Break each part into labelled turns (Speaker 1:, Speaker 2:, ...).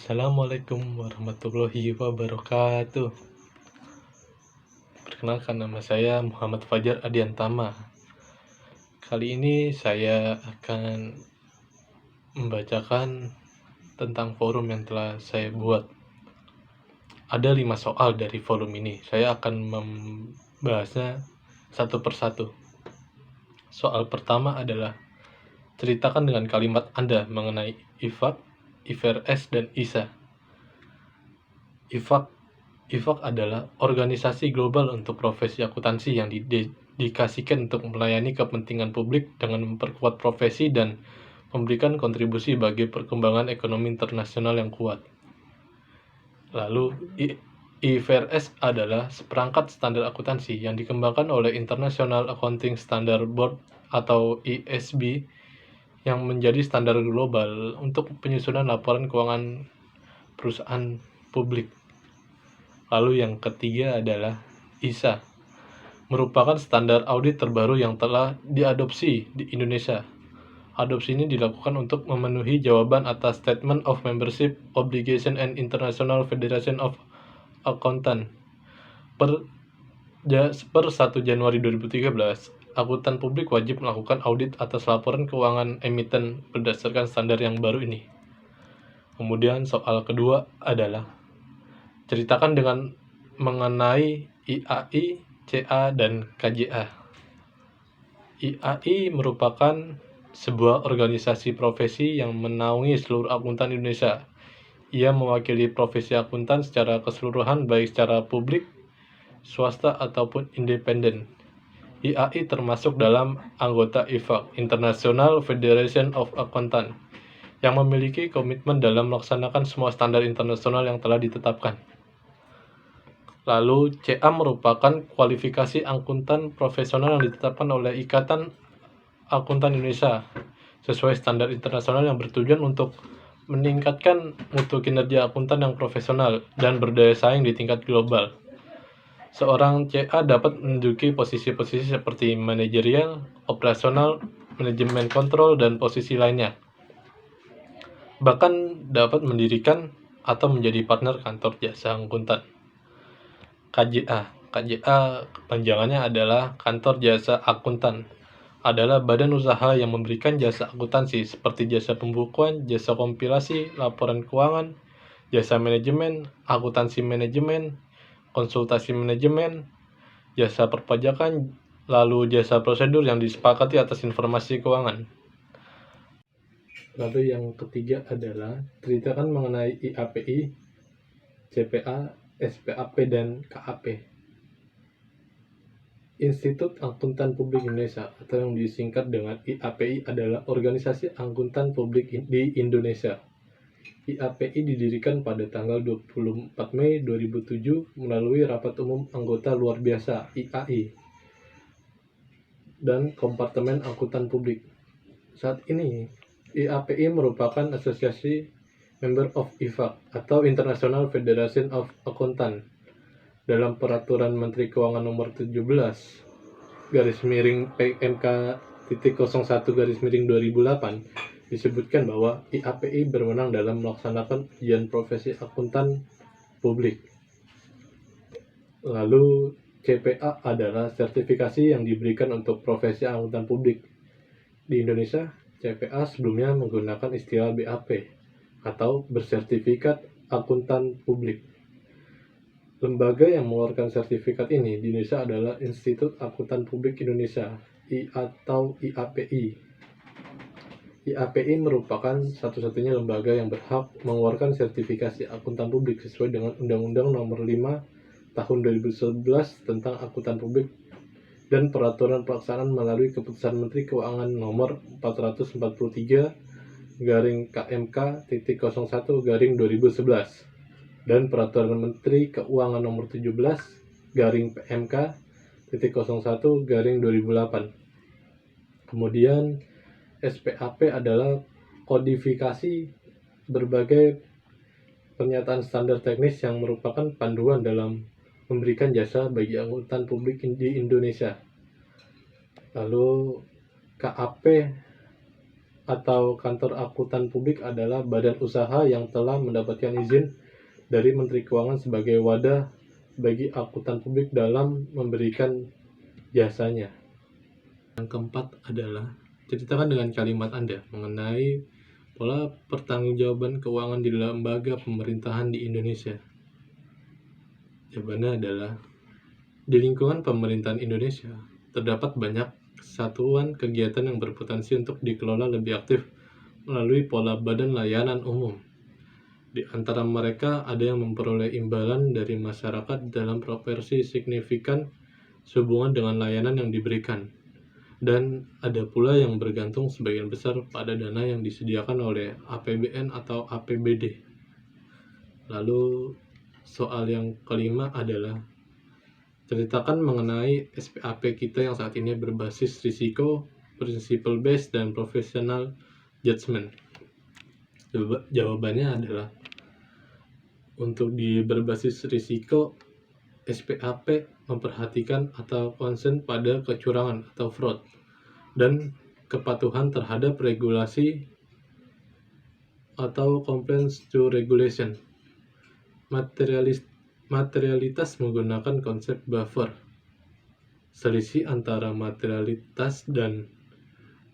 Speaker 1: Assalamualaikum warahmatullahi wabarakatuh. Perkenalkan, nama saya Muhammad Fajar Adiantama. Kali ini saya akan membacakan tentang forum yang telah saya buat. Ada 5 soal dari forum ini. Saya akan membahasnya satu persatu. Soal pertama adalah, ceritakan dengan kalimat Anda mengenai IFAK, IFRS, dan ISA. IFAK adalah organisasi global untuk profesi akuntansi yang didedikasikan untuk melayani kepentingan publik dengan memperkuat profesi dan memberikan kontribusi bagi perkembangan ekonomi internasional yang kuat. Lalu, IFRS adalah seperangkat standar akuntansi yang dikembangkan oleh International Accounting Standard Board atau ISB yang menjadi standar global untuk penyusunan laporan keuangan perusahaan publik. Lalu yang ketiga adalah ISA, merupakan standar audit terbaru yang telah diadopsi di Indonesia. Adopsi ini dilakukan untuk memenuhi jawaban atas Statement of Membership Obligation and International Federation of Accountants per 1 Januari 2013. Akuntan publik wajib melakukan audit atas laporan keuangan emiten berdasarkan standar yang baru ini. Kemudian soal kedua adalah, ceritakan dengan mengenai IAI, CA, dan KJA. IAI merupakan sebuah organisasi profesi yang menaungi seluruh akuntan Indonesia. Ia mewakili profesi akuntan secara keseluruhan, baik secara publik, swasta, ataupun independen. IAI termasuk dalam anggota IFAK, International Federation of Accountants, yang memiliki komitmen dalam melaksanakan semua standar internasional yang telah ditetapkan. Lalu, CA merupakan kualifikasi akuntan profesional yang ditetapkan oleh Ikatan Akuntan Indonesia sesuai standar internasional yang bertujuan untuk meningkatkan mutu kinerja akuntan yang profesional dan berdaya saing di tingkat global. Seorang CA dapat menduduki posisi-posisi seperti manajerial, operasional, manajemen kontrol, dan posisi lainnya. Bahkan dapat mendirikan atau menjadi partner kantor jasa akuntan. KJA kepanjangannya adalah Kantor Jasa Akuntan, adalah badan usaha yang memberikan jasa akuntansi seperti jasa pembukuan, jasa kompilasi, laporan keuangan, jasa manajemen, akuntansi manajemen, konsultasi manajemen, jasa perpajakan, lalu jasa prosedur yang disepakati atas informasi keuangan. Lalu yang ketiga adalah, ceritakan mengenai IAPI, CPA, SPAP, dan KAP. Institut Akuntan Publik Indonesia atau yang disingkat dengan IAPI adalah organisasi akuntan publik di Indonesia. IAPI didirikan pada tanggal 24 Mei 2007 melalui Rapat Umum Anggota Luar Biasa IAI dan Kompartemen Akuntan Publik. Saat ini, IAPI merupakan asosiasi Member of IFAK atau International Federation of Accountants. Dalam Peraturan Menteri Keuangan Nomor 17/PMK.01/2008 disebutkan bahwa IAPI berwenang dalam melaksanakan ujian profesi akuntan publik. Lalu CPA adalah sertifikasi yang diberikan untuk profesi akuntan publik. Di Indonesia, CPA sebelumnya menggunakan istilah BAP atau bersertifikat akuntan publik. Lembaga yang mengeluarkan sertifikat ini di Indonesia adalah Institut Akuntan Publik Indonesia atau IAPI. IAPI merupakan satu-satunya lembaga yang berhak mengeluarkan sertifikasi akuntan publik sesuai dengan Undang-Undang Nomor 5 Tahun 2011 tentang Akuntan Publik dan Peraturan Pelaksanaan melalui Keputusan Menteri Keuangan Nomor 444/KMK.01/2011 dan Peraturan Menteri Keuangan Nomor 17/PMK.01/2008. Kemudian SPAP adalah kodifikasi berbagai pernyataan standar teknis yang merupakan panduan dalam memberikan jasa bagi akuntan publik di Indonesia. Lalu KAP atau kantor akuntan publik adalah badan usaha yang telah mendapatkan izin dari Menteri Keuangan sebagai wadah bagi akuntan publik dalam memberikan jasanya. Yang keempat adalah ceritakan dengan kalimat Anda mengenai pola pertanggungjawaban keuangan di lembaga pemerintahan di Indonesia. Jawabannya adalah, di lingkungan pemerintahan Indonesia, terdapat banyak satuan kegiatan yang berpotensi untuk dikelola lebih aktif melalui pola badan layanan umum. Di antara mereka ada yang memperoleh imbalan dari masyarakat dalam proporsi signifikan sehubungan dengan layanan yang diberikan. Dan ada pula yang bergantung sebagian besar pada dana yang disediakan oleh APBN atau APBD. Lalu soal yang kelima adalah ceritakan mengenai SPAP kita yang saat ini berbasis risiko, principle based, dan professional judgment. Jawabannya adalah untuk di berbasis risiko, SPAP memperhatikan atau concern pada kecurangan atau fraud dan kepatuhan terhadap regulasi atau compliance to regulation. Materialitas menggunakan konsep buffer. Selisih antara materialitas dan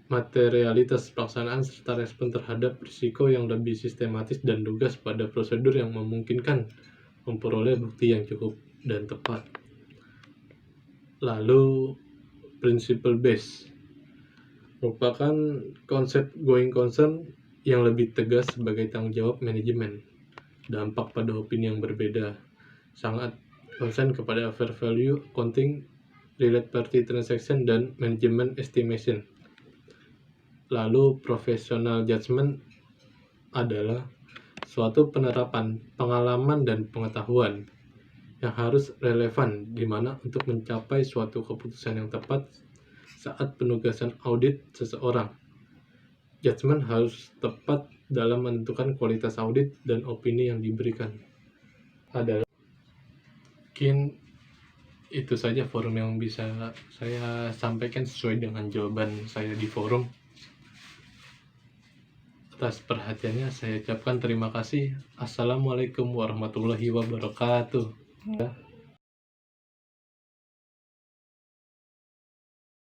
Speaker 1: materialitas pelaksanaan serta respon terhadap risiko yang lebih sistematis dan lugas pada prosedur yang memungkinkan memperoleh bukti yang cukup dan tepat. Lalu, principle based merupakan konsep going concern yang lebih tegas sebagai tanggung jawab manajemen, dampak pada opini yang berbeda, sangat concern kepada fair value accounting, related party transaction, dan management estimation. Lalu professional judgment adalah suatu penerapan, pengalaman, dan pengetahuan yang harus relevan di mana untuk mencapai suatu keputusan yang tepat saat penugasan audit seseorang. Judgment harus tepat dalam menentukan kualitas audit dan opini yang diberikan. Mungkin itu saja forum yang bisa saya sampaikan sesuai dengan jawaban saya di forum. Atas perhatiannya saya ucapkan terima kasih. Assalamualaikum warahmatullahi wabarakatuh.